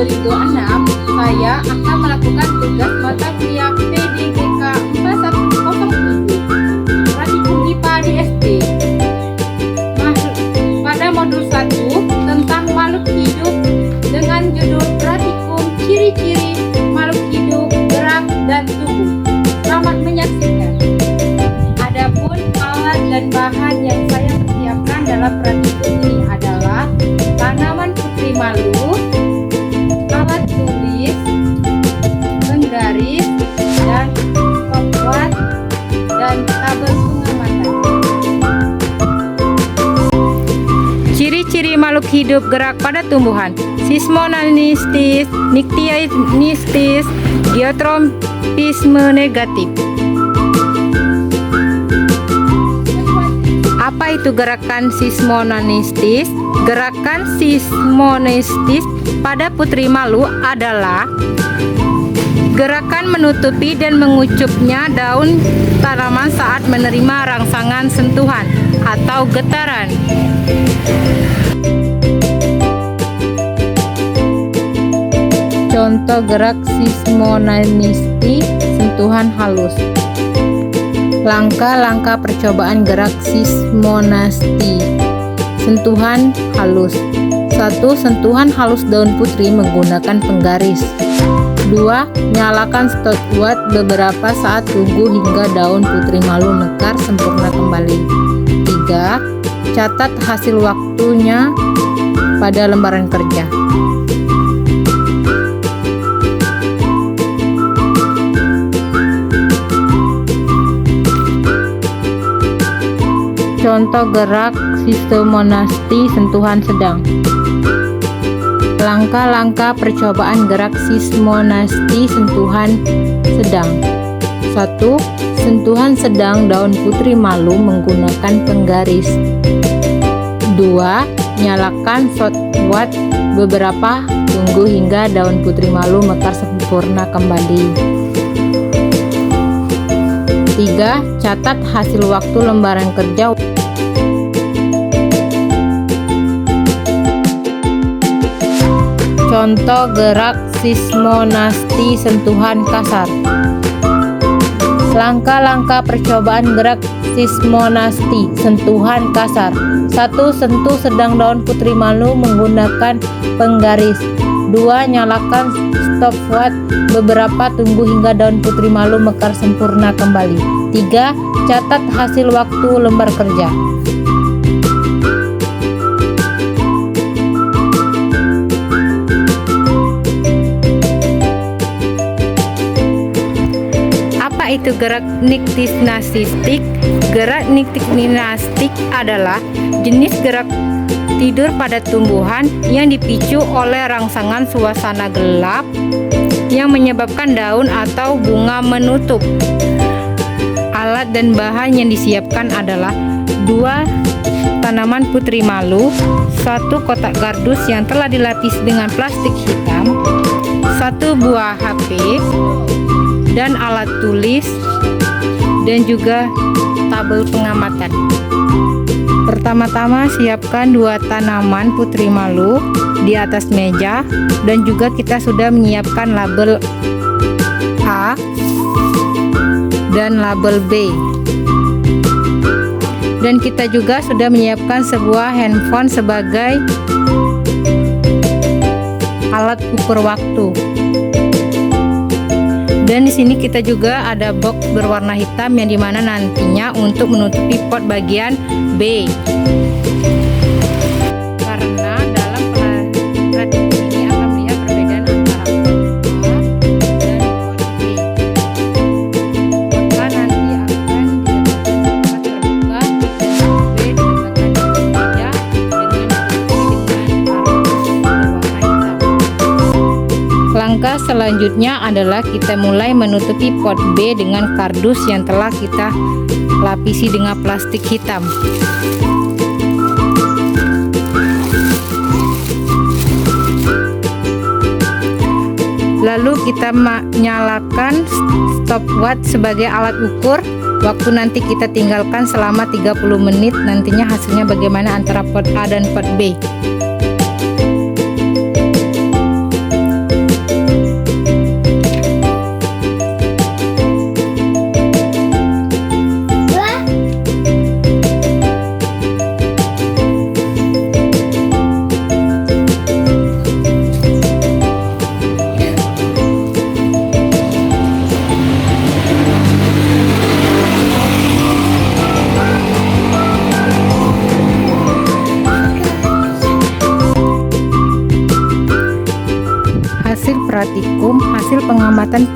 2006, saya akan melakukan tugas mata kuliah PDGK 4107 Praktikum IPA di SD. Pada modul 1 tentang makhluk hidup dengan judul Praktikum Ciri-ciri Makhluk Hidup, Gerak, dan Tubuh. Selamat menyaksikan. Adapun alat dan bahan yang saya persiapkan dalam praktikum ini adalah tanaman putri malu, alat tulis, penggaris, dan stopwatch, dan tabel pengamatan. Ciri-ciri makhluk hidup gerak pada tumbuhan: seismonistis, niktianistis, geotropisme negatif. Apa itu gerakan seismonistis? Gerakan seismonistis pada putri malu adalah gerakan menutupi dan mengucupnya daun tanaman saat menerima rangsangan sentuhan atau getaran. Contoh gerak seismonistis: sentuhan halus. Langkah-langkah percobaan gerak seismonistis: sentuhan halus. 1. Sentuhan halus daun putri menggunakan penggaris. 2. Nyalakan stopwatch beberapa saat, tunggu hingga daun putri malu mekar sempurna kembali. 3. Catat hasil waktunya pada lembaran kerja. Contoh gerak seismonistis: sentuhan sedang. Langkah-langkah percobaan gerak seismonistis sentuhan sedang. 1. Sentuhan sedang daun putri malu menggunakan penggaris. 2. Nyalakan stopwatch beberapa, tunggu hingga daun putri malu mekar sempurna kembali. 3. Catat hasil waktu lembaran kerja. Contoh gerak seismonistis sentuhan kasar. Langkah-langkah percobaan gerak seismonistis sentuhan kasar. 1. Sentuh sedang daun putri malu menggunakan penggaris. 2. Nyalakan stopwatch beberapa, tunggu hingga daun putri malu mekar sempurna kembali. 3. Catat hasil waktu lembar kerja. Apa itu gerak niktinastik? Gerak niktinastik adalah jenis gerak tidur pada tumbuhan yang dipicu oleh rangsangan suasana gelap yang menyebabkan daun atau bunga menutup. Alat dan bahan yang disiapkan adalah 2 tanaman putri malu, 1 kotak kardus yang telah dilapis dengan plastik hitam, 1 buah HP, dan alat tulis, dan juga tabel pengamatan. Pertama-tama siapkan 2 tanaman putri malu di atas meja, dan juga kita sudah menyiapkan label A dan label B, dan kita juga sudah menyiapkan sebuah handphone sebagai alat ukur waktu. Dan di sini kita juga ada box berwarna hitam yang dimana nantinya untuk menutupi pot bagian B. Karena dalam praktikum ini akan melihat perbedaan antara pot A dan pot B. Pot A nanti akan diletakkan di tempat terbuka, dan pot B diletakkan di meja dengan berwarna hitam. Langkah selanjutnya adalah kita mulai menutupi pot B dengan kardus yang telah kita lapisi dengan plastik hitam. Lalu kita nyalakan stopwatch sebagai alat ukur waktu. Nanti kita tinggalkan selama 30 menit, nantinya hasilnya bagaimana antara pot A dan pot B. perhatikum, hasil pengamatan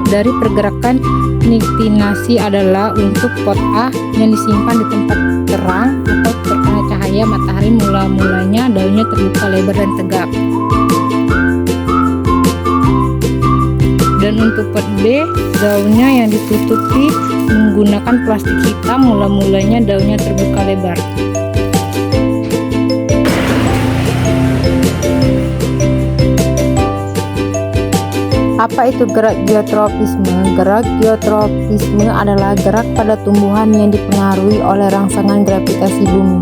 dari pergerakan niktinasi adalah untuk pot A yang disimpan di tempat terang atau terkena cahaya matahari, mulanya daunnya terbuka lebar dan tegak. Dan untuk pot B, daunnya yang ditutupi menggunakan plastik hitam, mulanya daunnya terbuka lebar. Apa itu gerak geotropisme? Gerak geotropisme adalah gerak pada tumbuhan yang dipengaruhi oleh rangsangan gravitasi bumi.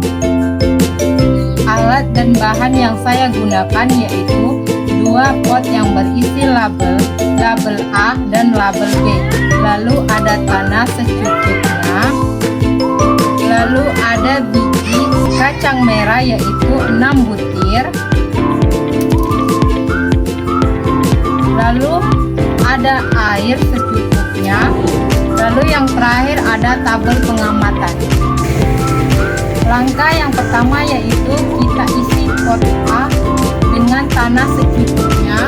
Alat dan bahan yang saya gunakan yaitu dua pot yang berisi label A dan label B. Lalu ada tanah secukupnya. Lalu ada biji kacang merah yaitu 6 butir. Lalu ada air secukupnya. Lalu yang terakhir ada tabel pengamatan. Langkah yang pertama yaitu kita isi pot A dengan tanah secukupnya.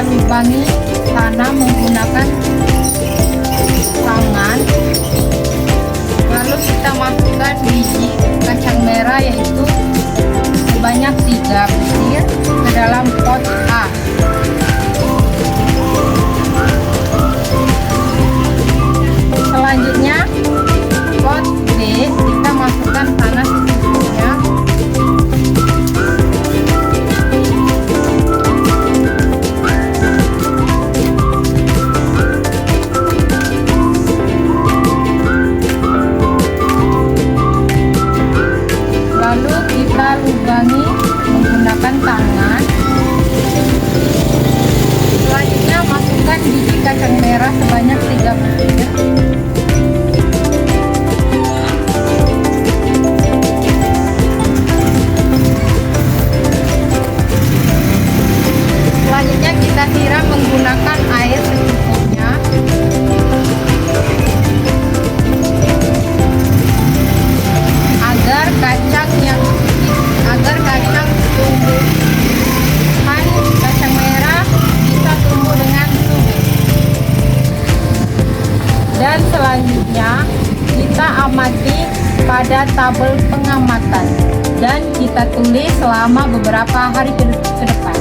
Lubangi tanah menggunakan tangan. Lalu kita masukkan biji kacang merah yaitu sebanyak 3 butir ke dalam pot A. Selanjutnya pot B kita masukkan tanah secukupnya. Lubangi menggunakan tangan. Selanjutnya masukkan biji kacang merah sebanyak 3 butir. Selanjutnya kita siram menggunakan air secukupnya. Agar kacang tumbuhan kacang merah bisa tumbuh dengan subur. Dan selanjutnya kita amati pada tabel pengamatan dan kita tulis selama beberapa hari ke depan.